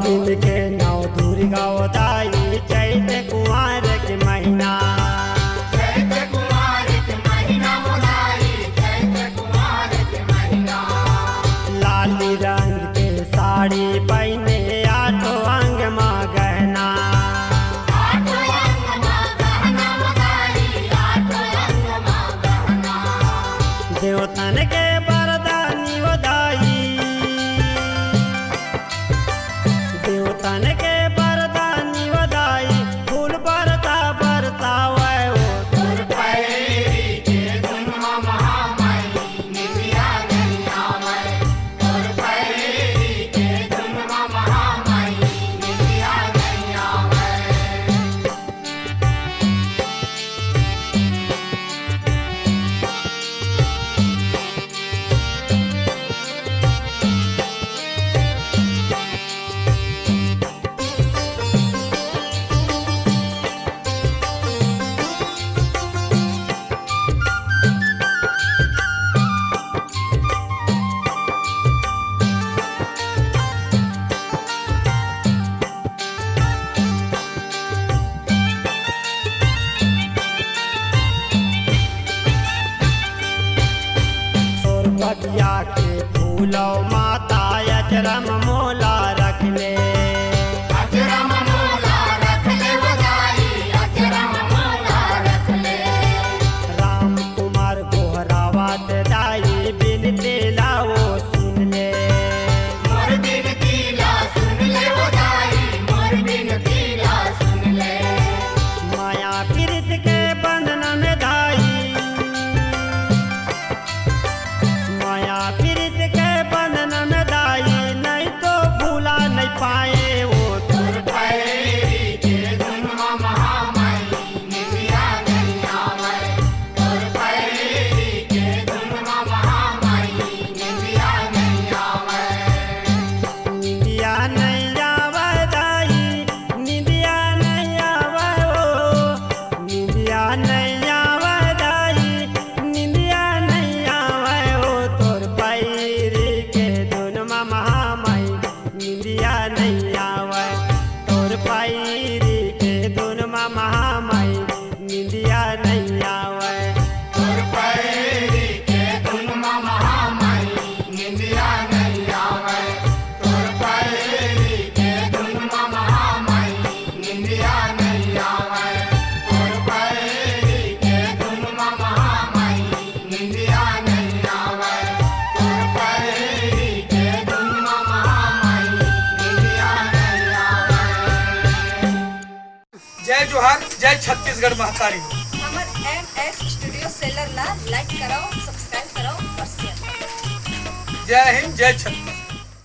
दिन के नौ दुर्गा दाई चैत कुंवर के महीना लाली रंग के साड़ी पहने आठो अंग माँ गहना देवतन के बरदानी वदाई देवतन के बरदानी वदाई फूल बरता बरसावे वो तुर पैरी के धुनमा महामाई निमिया नहीं आवे तुर पैरी के धुनमा महामाई निमिया नहीं आवे बगिया के फूलो माता अजरम मोला रख ले अजरम मोला रख ले बधाई अजरम मोला रख ले राम कुमार गोहरावत दाई बिनती लाओ सुन ले मोर बिनती ला सुन ले बधाई मोर बिनती ला सुन ले माया पीरित के बंधन में दाई माया पीरित के बंधन में दाई नहीं तो भूला नहीं पाए वो तुर पैरी के धुनमा महामाई निमिया नहीं आवे तुर पैरी के धुनमा महामाई निमिया नहीं आवे निंदिया नहीं आवे दाई निंदिया नहीं आवे ओ निंदिया नहीं आवे दाई निंदिया नहीं आवे ओ तोर पैरी के धुनमा महामाई निंदिया नहीं आवे तोर पैरी के धुनमा महामाई निंदिया नहीं आवे तुर पैरी के धुनमा महामाई निमिया नहीं आवे तुर पैरी के धुनमा महामाई निमिया नहीं आवे तुर पैरी के धुनमा महामाई निमिया नहीं आवे तुर पैरी के धुनमा महामाई निमिया नहीं आवे। जय जोहार, जय छत्तीसगढ़ महतारी। हमर MS स्टूडियो सेलर ला लाइक कराओ, सब्सक्राइब कराओ और शेयर कराओ। जय हिंद, जय छत्तीसगढ़।